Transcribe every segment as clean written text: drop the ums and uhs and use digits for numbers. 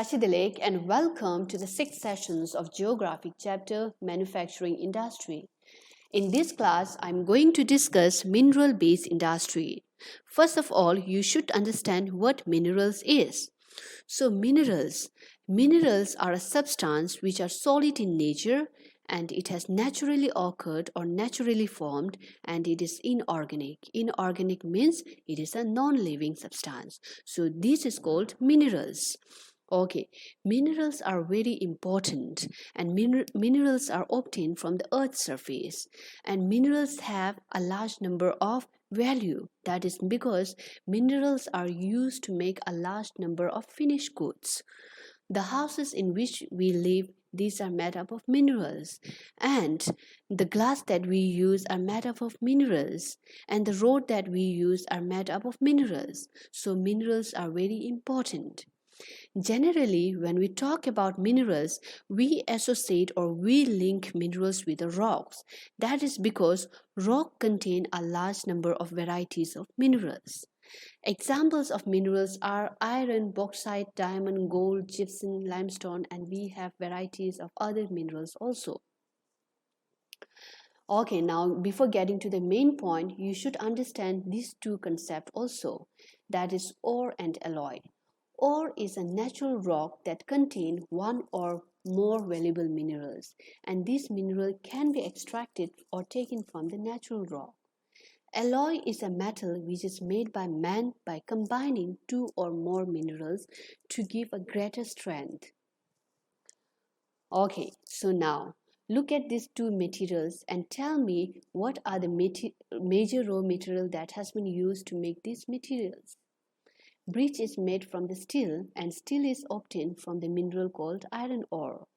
Rashid and welcome to the 6 sessions of Geographic Chapter Manufacturing Industry. In this class, I'm going to discuss mineral-based industry. First of all, you should understand what minerals is. So minerals are a substance which are solid in nature and it has naturally occurred or naturally formed and it is inorganic. Inorganic means it is a non-living substance. So this is called minerals. Okay, minerals are very important and minerals are obtained from the earth's surface and minerals have a large number of value. That is because minerals are used to make a large number of finished goods. The houses in which we live, these are made up of minerals, and the glass that we use are made up of minerals, and the road that we use are made up of minerals. So minerals are very important. Generally, when we talk about minerals, we associate or we link minerals with the rocks. That is because rock contain a large number of varieties of minerals. Examples of minerals are iron, bauxite, diamond, gold, gypsum, limestone, and we have varieties of other minerals also. Okay, now before getting to the main point, you should understand these two concepts also. That is ore and alloy. Ore is a natural rock that contains one or more valuable minerals, and this mineral can be extracted or taken from the natural rock. Alloy is a metal which is made by man by combining two or more minerals to give a greater strength. Okay, so now look at these two materials and tell me what are the major raw material that has been used to make these materials. Bridge is made from the steel and steel is obtained from the mineral called iron ore.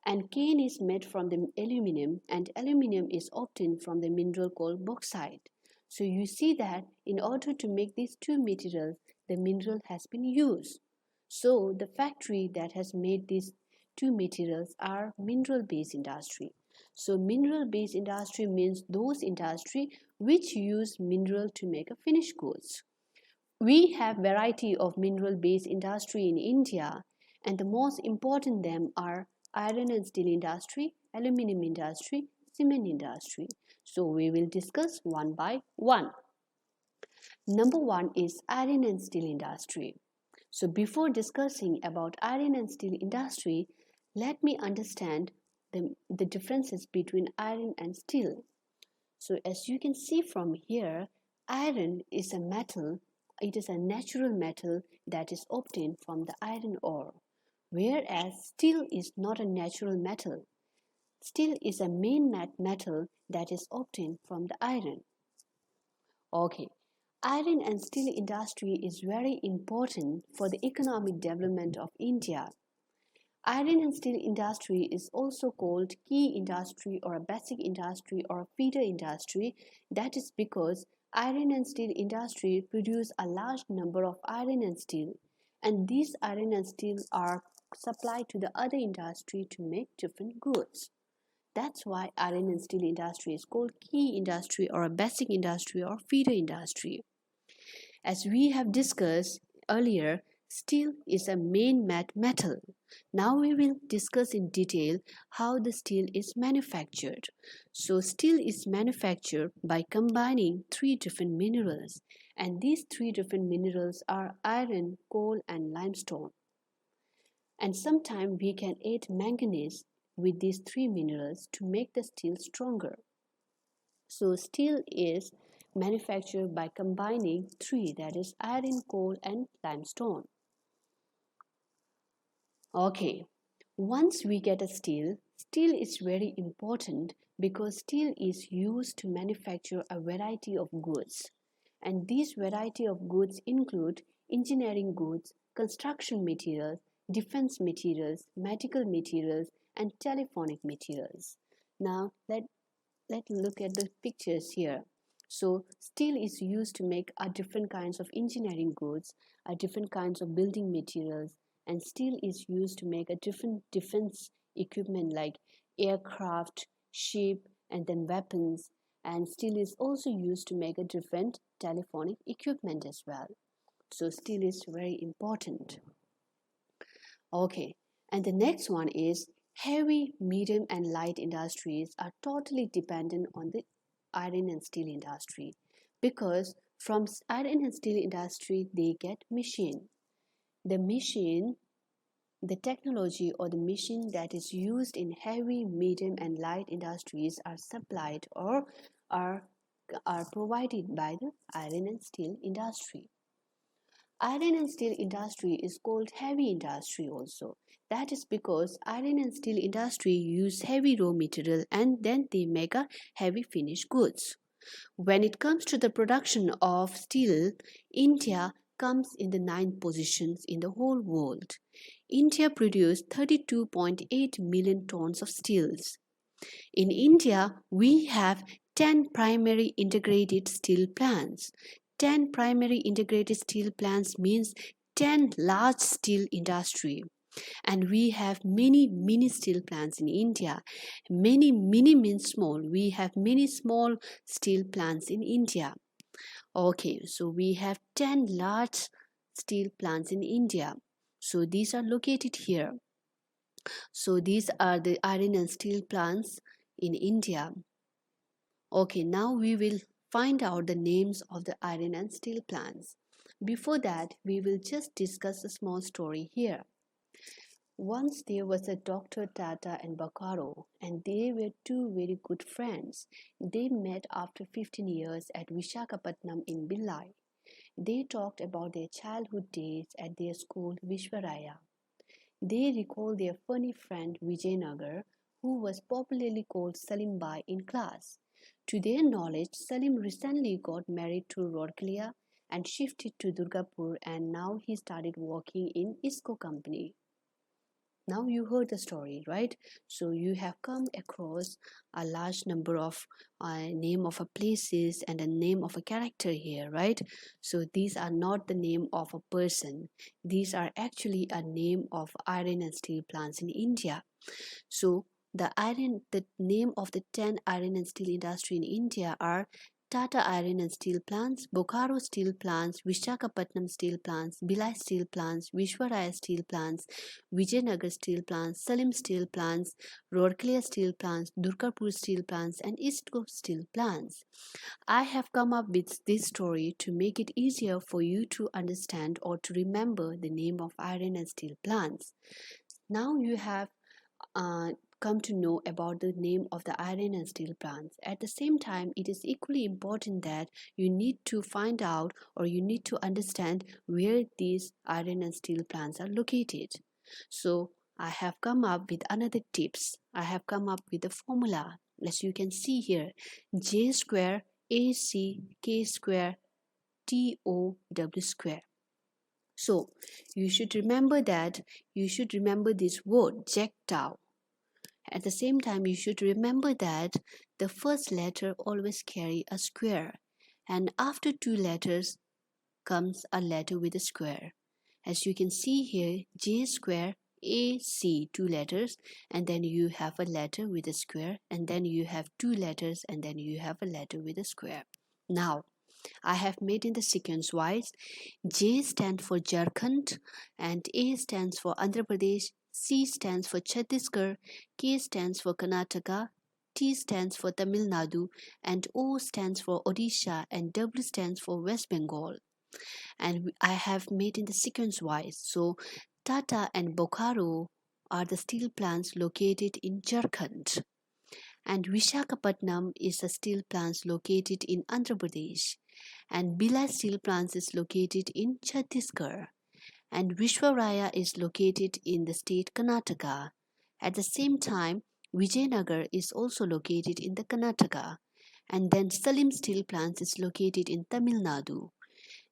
And cane is made from the aluminum and aluminum is obtained from the mineral called bauxite. So you see that in order to make these two materials, the mineral has been used. So the factory that has made these two materials are mineral-based industry. So mineral-based industry means those industry which use mineral to make a finished goods. We have variety of mineral-based industry in India and the most important them are iron and steel industry, aluminum industry, cement industry. So we will discuss one by one. Number one is iron and steel industry. So before discussing about iron and steel industry, let me understand the differences between iron and steel. So as you can see from here, iron is a metal. It is a natural metal that is obtained from the iron ore, whereas steel is not a natural metal. Steel is a main metal that is obtained from the iron. Okay, iron and steel industry is very important for the economic development of India. Iron and steel industry is also called key industry or a basic industry or a feeder industry. That is because iron and steel industry produce a large number of iron and steel, and these iron and steel are supplied to the other industry to make different goods. That's why iron and steel industry is called key industry or a basic industry or feeder industry. As we have discussed earlier, steel is a main metal. Now we will discuss in detail how the steel is manufactured. So steel is manufactured by combining three different minerals, and these three different minerals are iron, coal and limestone. And sometimes we can add manganese with these three minerals to make the steel stronger. So steel is manufactured by combining three, that is iron, coal and limestone. Okay, once we get a steel is very important because steel is used to manufacture a variety of goods. And these variety of goods include engineering goods, construction materials, defense materials, medical materials, and telephonic materials. Now let's look at the pictures here. So steel is used to make different kinds of engineering goods, different kinds of building materials, and steel is used to make a different defense equipment like aircraft, ship, and then weapons. And steel is also used to make a different telephonic equipment as well. So steel is very important. Okay, and the next one is heavy, medium, and light industries are totally dependent on the iron and steel industry because from iron and steel industry they get machine. The machine, the technology or the machine that is used in heavy, medium, and light industries are supplied or are, are provided by the iron and steel industry. Iron and steel industry is called heavy industry also. That is because iron and steel industry use heavy raw material and then they make a heavy finished goods. When it comes to the production of steel, India comes in the ninth positions in the whole world. India produced 32.8 million tons of steels. In India, we have 10 primary integrated steel plants. 10 primary integrated steel plants means 10 large steel industry. And we have many mini steel plants in India. Many mini means small. We have many small steel plants in India. Okay, so we have 10 large steel plants in India. So these are located here. So these are the iron and steel plants in India. Okay, now we will find out the names of the iron and steel plants. Before that, we will just discuss a small story here. Once there was a Dr. Tata and Bokaro, and they were two very good friends. They met after 15 years at Vishakhapatnam in Billai. They talked about their childhood days at their school Vishwaraya. They recalled their funny friend Vijayanagar, who was popularly called Salim Bai in class. To their knowledge, Salim recently got married to Rourkelia and shifted to Durgapur, and now he started working in ISCO company. Now you heard the story, right? So you have come across a large number of name of a places and a name of a character here, right? So these are not the name of a person. These are actually a name of iron and steel plants in India. So the name of the 10 iron and steel industry in India are Tata Iron and Steel Plants, Bokaro Steel Plants, Vishakhapatnam Steel Plants, Bhilai Steel Plants, Vishwaraya Steel Plants, Vijayanagar Steel Plants, Salim Steel Plants, Rourkela Steel Plants, Durgapur Steel Plants, and ISCO Steel Plants. I have come up with this story to make it easier for you to understand or to remember the name of iron and steel plants. Now you have uh, come to know about the name of the iron and steel plants. At the same time, it is equally important that you need to find out or you need to understand where these iron and steel plants are located. So I have come up with another tips. I have come up with a formula. As you can see here, J square AC K square TOW square. So you should remember this word Jaktau. At the same time, you should remember that the first letter always carry a square, and after two letters comes a letter with a square. As you can see here, J square AC, two letters, and then you have a letter with a square, and then you have two letters, and then you have a letter with a square. Now, I have made in the sequence wise. J stands for Jharkhand, and A stands for Andhra Pradesh, C stands for Chhattisgarh, K stands for Karnataka, T stands for Tamil Nadu, and O stands for Odisha, and W stands for West Bengal. And I have made in the sequence wise. So Tata and Bokaro are the steel plants located in Jharkhand, and Vishakhapatnam is a steel plant located in Andhra Pradesh, and Bhilai Steel Plants is located in Chhattisgarh, and Vishwaraya is located in the state Karnataka. At the same time, Vijayanagar is also located in the Karnataka, and then Salim Steel Plants is located in Tamil Nadu,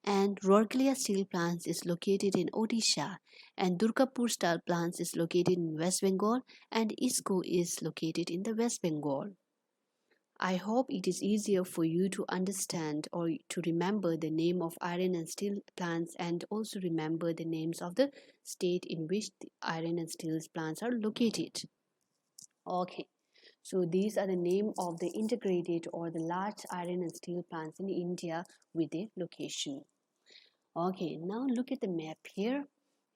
and Rourkela Steel Plants is located in Odisha, and Durgapur Steel Plants is located in West Bengal, and ISCO is located in the West Bengal. I hope it is easier for you to understand or to remember the name of iron and steel plants and also remember the names of the state in which the iron and steel plants are located. Okay, so these are the name of the integrated or the large iron and steel plants in India with their location. Okay, now look at the map here.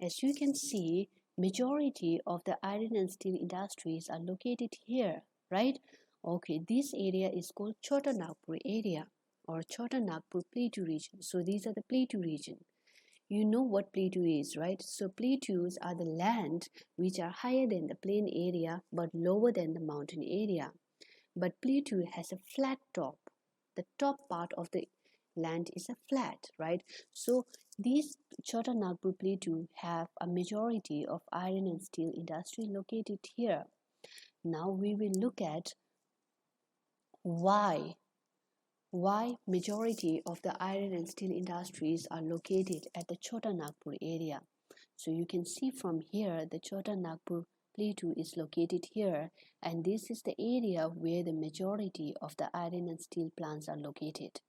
As you can see, Majority of the iron and steel industries are located here, right? Okay, this area is called Chota Nagpur area or Chota Nagpur Plateau region. So these are the Plateau region. You know what plateau is, right? So plateaus are the land which are higher than the plain area but lower than the mountain area. But plateau has a flat top. The top part of the land is a flat, right? So these Chota Nagpur plateau have a majority of iron and steel industry located here. Now we will look at why majority of the iron and steel industries are located at the Chota Nagpur area. So you can see from here the Chota Nagpur plateau is located here, and this is the area where the majority of the iron and steel plants are located.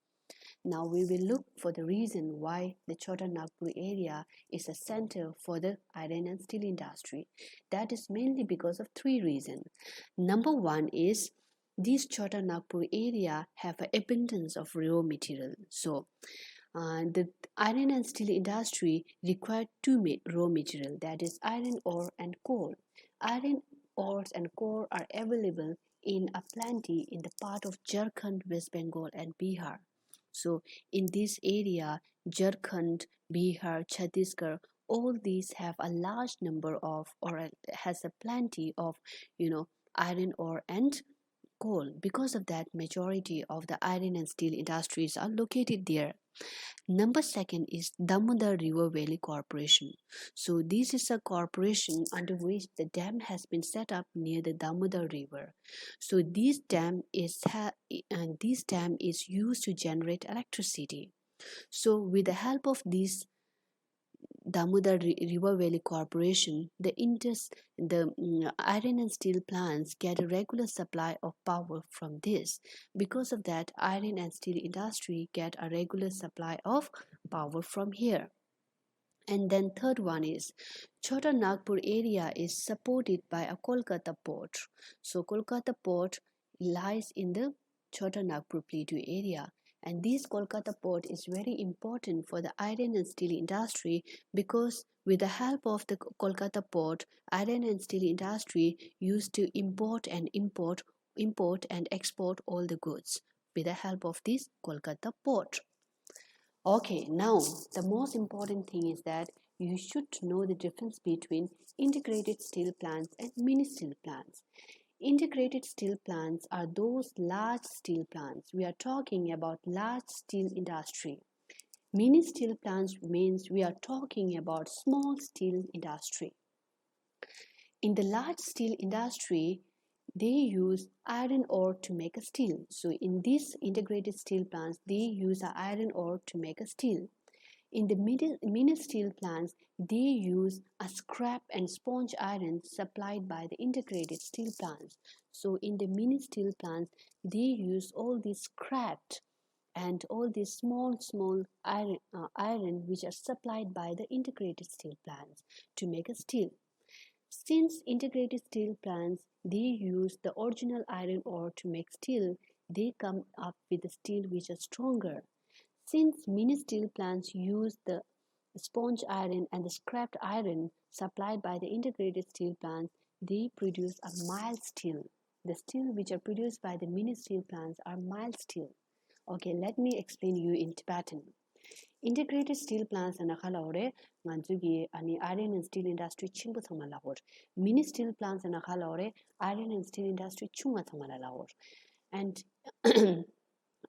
Now we will look for the reason why the Chota Nagpur area is a center for the iron and steel industry. That is mainly because of three reasons. Number one is this Chota Nagpur area have an abundance of raw material. So the iron and steel industry require two raw material, that is iron ore and coal. Iron ores and coal are available in a plenty in the part of Jharkhand, West Bengal and Bihar. So in this area, Jharkhand, Bihar, Chhattisgarh, all these have a large number of or has a plenty of iron ore and coal. Because of that, majority of the iron and steel industries are located there. Number second is Damodar River Valley Corporation. So this is a corporation under which the dam has been set up near the Damodar River. So this dam is used to generate electricity. So with the help of this Damodar River Valley Corporation, the iron and steel plants get a regular supply of power from this. Because of that, iron and steel industry get a regular supply of power from here. And then third one is Chota Nagpur area is supported by a Kolkata port. So Kolkata port lies in the Chota Nagpur Plateau area. And this Kolkata port is very important for the iron and steel industry because with the help of the Kolkata port, iron and steel industry used to import and export all the goods with the help of this Kolkata port. Okay, now the most important thing is that you should know the difference between integrated steel plants and mini steel plants. Integrated steel plants are those large steel plants. We are talking about large steel industry. Mini steel plants means we are talking about small steel industry. In the large steel industry, they use iron ore to make a steel. So in these integrated steel plants, they use iron ore to make a steel. In the mini steel plants, they use a scrap and sponge iron supplied by the integrated steel plants. So in the mini steel plants, they use all these scrapped and all these small iron which are supplied by the integrated steel plants to make a steel. Since integrated steel plants, they use the original iron ore to make steel, they come up with a steel which is stronger. Since mini steel plants use the sponge iron and the scrapped iron supplied by the integrated steel plants, they produce a mild steel. The steel which are produced by the mini steel plants are mild steel. Okay, let me explain you in Tibetan. Integrated steel plants and akhala nganzugi ani iron and steel industry chimbu thamala hor. Mini steel plants and akhala iron and steel industry chunga thamala lahor. And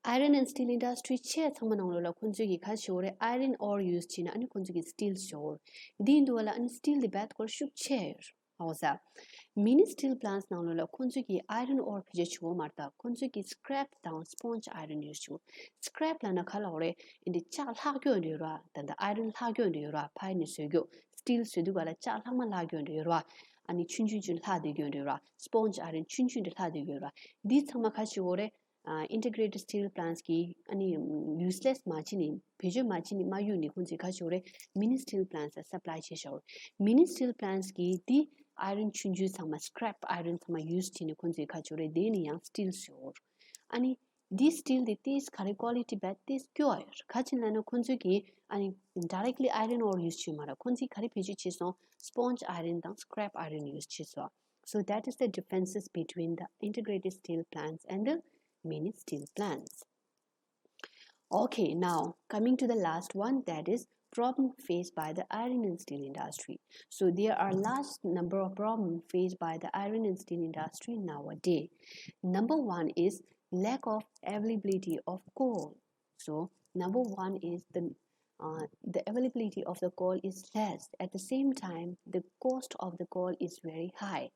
iron and steel industry che thamana kunzugi khashore iron ore use china ani kunzugi steel shore. Din duala ani steel the bath kor shuk chair. Hausa. Mini steel plants now kunzugi iron ore pijechu marta kunzugi scrap down sponge iron use. Scrap lana khalore in the chal hagyo ndira than the iron hagyo ndira pai ni sugyo steel sudugala chal hama lagyo ndira ani chunjun hadi ndira sponge iron chunjun hadi ndira. This hamakashore integrated steel plants ki ani useless machine pejo machine mayu ni kunzi khashore mini steel plants supply cheshore. Mini steel plants ki di iron chunju sama scrap iron sama used in kunzi khachore deni yang steel shore. Ani This steel this khare quality bet this kyoir khachin lano khunzugi ani directly iron ore use chimara khunzi khare piju chiso sponge iron dang scrap iron use chiso. So that is the differences between the integrated steel plants and the mini steel plants. Okay, now coming to the last one, that is problem faced by the iron and steel industry. So there are large number of problems faced by the iron and steel industry nowadays. Number one is lack of availability of coal. So number one is the availability of the coal is less. At the same time, the cost of the coal is very high.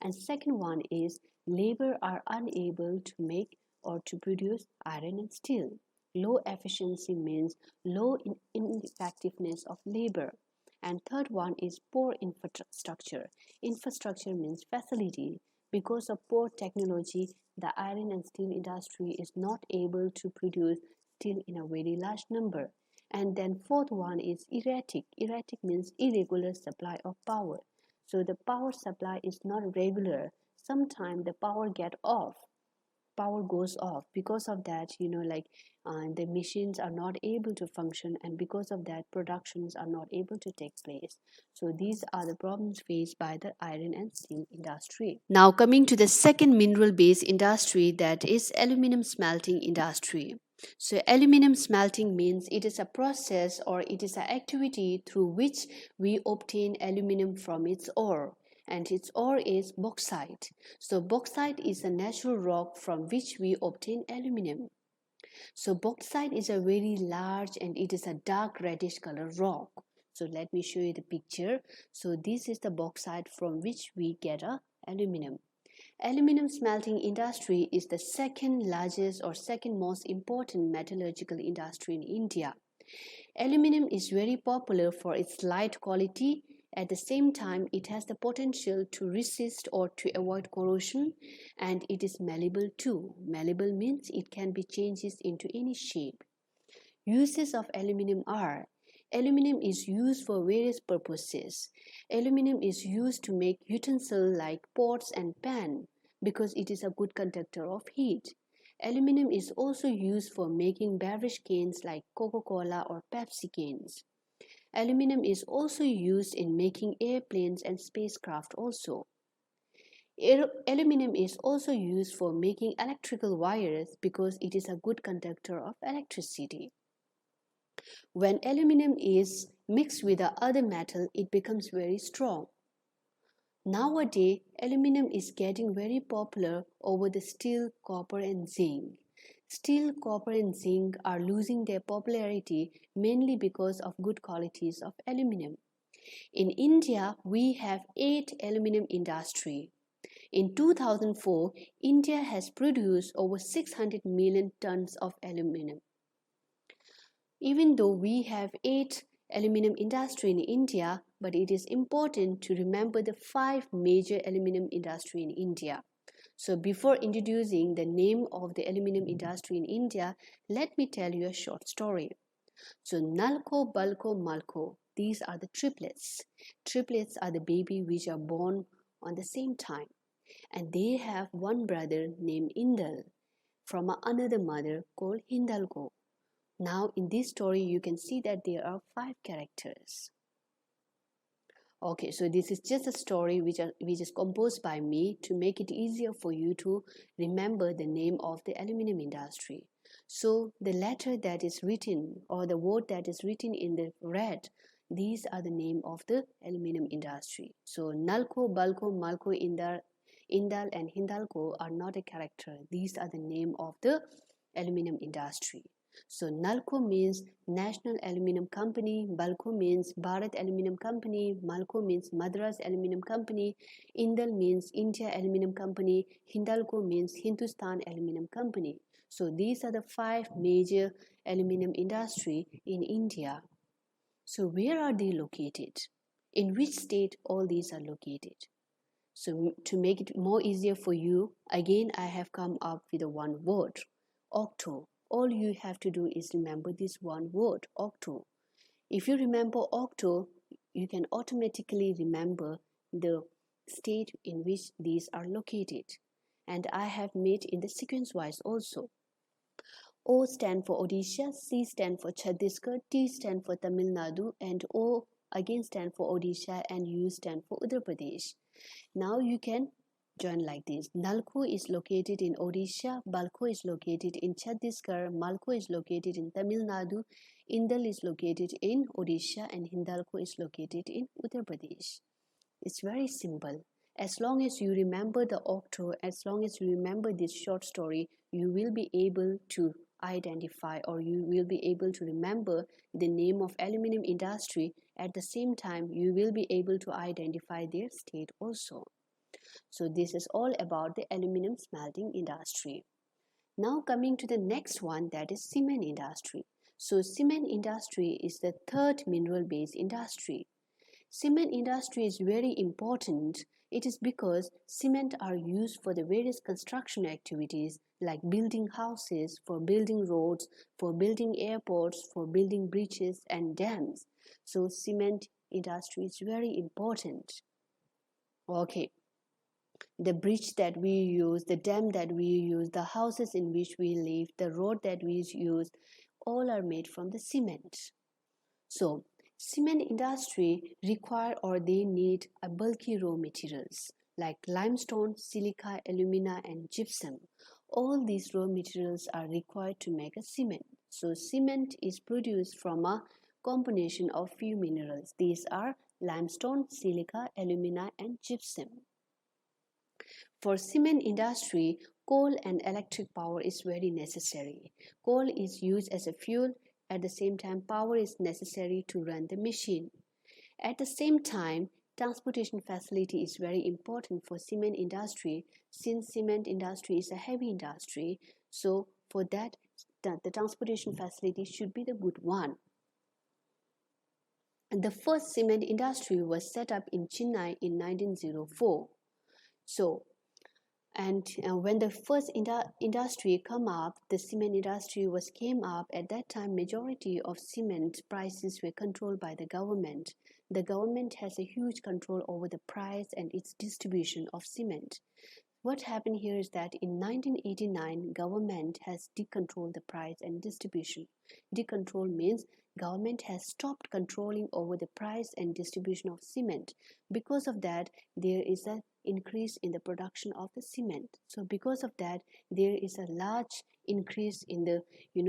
And second one is labor are unable to make or to produce iron and steel. Low efficiency means low ineffectiveness of labor. And third one is poor infrastructure. Infrastructure means facility. Because of poor technology, the iron and steel industry is not able to produce steel in a very large number. And then fourth one is erratic. Erratic means irregular supply of power. So the power supply is not regular. Sometimes the power goes off. Because of that, the machines are not able to function, and because of that, productions are not able to take place. So these are the problems faced by the iron and steel industry. Now coming to the second mineral based industry, that is aluminum smelting industry. So aluminum smelting means it is a process or it is an activity through which we obtain aluminum from its ore, and its ore is bauxite. So bauxite is a natural rock from which we obtain aluminum. So bauxite is a very large and it is a dark reddish color rock. So let me show you the picture. So this is the bauxite from which we get a aluminum. Aluminum smelting industry is the second largest or second most important metallurgical industry in India. Aluminum is very popular for its light quality. At the same time, it has the potential to resist or to avoid corrosion, and it is malleable too. Malleable means it can be changed into any shape. Uses of aluminum are: aluminum is used for various purposes. Aluminum is used to make utensils like pots and pans because it is a good conductor of heat. Aluminum is also used for making beverage cans like Coca-Cola or Pepsi cans. Aluminum is also used in making airplanes and spacecraft also. Aluminum is also used for making electrical wires because it is a good conductor of electricity. When aluminum is mixed with the other metal, it becomes very strong. Nowadays, aluminum is getting very popular over the steel, copper and zinc. Steel, copper and zinc are losing their popularity mainly because of good qualities of aluminum. In India, we have 8 aluminum industry. In 2004, India has produced over 600 million tons of aluminum. Even though we have 8 aluminum industry in India, but it is important to remember the 5 major aluminum industry in India. So before introducing the name of the aluminum industry in India, let me tell you a short story. So Nalco, Balco, Malco, these are the triplets. Triplets are the baby which are born on the same time. And they have one brother named Indal from another mother called Hindalco. Now in this story you can see that there are 5 characters. Okay, so this is just a story which is composed by me to make it easier for you to remember the name of the aluminum industry. So the letter that is written or the word that is written in the red, these are the name of the aluminum industry. So Nalco, Balco, Malco, Indal and Hindalco are not a character. These are the name of the aluminum industry. So Nalco means National Aluminum Company, Balco means Bharat Aluminum Company, Malco means Madras Aluminum Company, Indal means India Aluminum Company, Hindalco means Hindustan Aluminum Company. So these are the 5 major aluminum industry in India. So where are they located? In which state all these are located? So to make it more easier for you, again I have come up with a one word, octo. All you have to do is remember this one word, octo. If you remember octo, you can automatically remember the state in which these are located. And I have made in the sequence wise also. O stand for Odisha, C stand for Chhattisgarh, T stand for Tamil Nadu, and O again stand for Odisha, and U stand for Uttar Pradesh. Now you can join like this. Nalko is located in Odisha, Balko is located in Chhattisgarh, Malko is located in Tamil Nadu, Indal is located in Odisha, and Hindalko is located in Uttar Pradesh. It's very simple. As long as you remember the octo, as long as you remember this short story, you will be able to identify, or you will be able to remember the name of aluminum industry. At the same time, you will be able to identify their state also. So this is all about the aluminum smelting industry. Now coming to the next one, that is cement industry. So cement industry is the third mineral based industry. Cement industry is very important. It is because cement are used for the various construction activities like building houses, for building roads, for building airports, for building bridges and dams. So cement industry is very important. Okay. The bridge that we use, the dam that we use, the houses in which we live, the road that we use, all are made from the cement. So cement industry require, or they need, a bulky raw materials like limestone, silica, alumina and gypsum. All these raw materials are required to make a cement. So cement is produced from a combination of few minerals. These are limestone, silica, alumina and gypsum. For cement industry, coal and electric power is very necessary. Coal is used as a fuel. At the same time, power is necessary to run the machine. At the same time, transportation facility is very important for cement industry, since cement industry is a heavy industry. So for that, the transportation facility should be the good one. And the first cement industry was set up in Chennai in 1904. So and when the first industry come up, the cement industry came up. At that time, majority of cement prices were controlled by the government. The government has a huge control over the price and its distribution of cement. What happened here is that in 1989, government has decontrolled the price and distribution. Decontrol means government has stopped controlling over the price and distribution of cement. Because of that, there is an increase in the production of the cement. So because of that, there is a large increase in the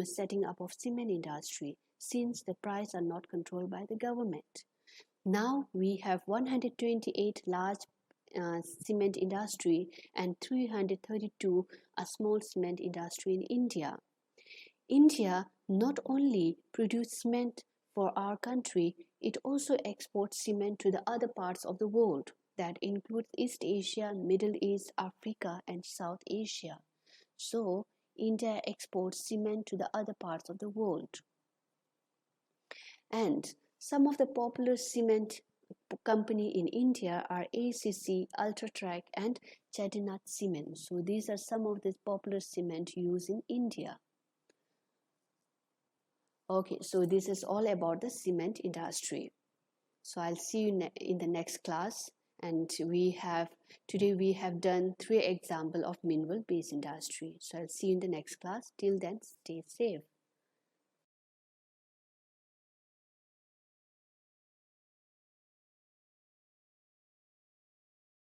setting up of cement industry, since the price are not controlled by the government. Now we have 128 large cement industry and 332 a small cement industry in India. India not only produces cement for our country, it also exports cement to the other parts of the world. That includes East Asia, Middle East, Africa and South Asia. So India exports cement to the other parts of the world. And some of the popular cement company in India are ACC, Ultratrack and Chettinad Cement. So these are some of the popular cement used in India. Okay, so this is all about the cement industry. So I'll see you in the next class. And today we have done 3 examples of mineral based industry. So I'll see you in the next class. Till then, stay safe.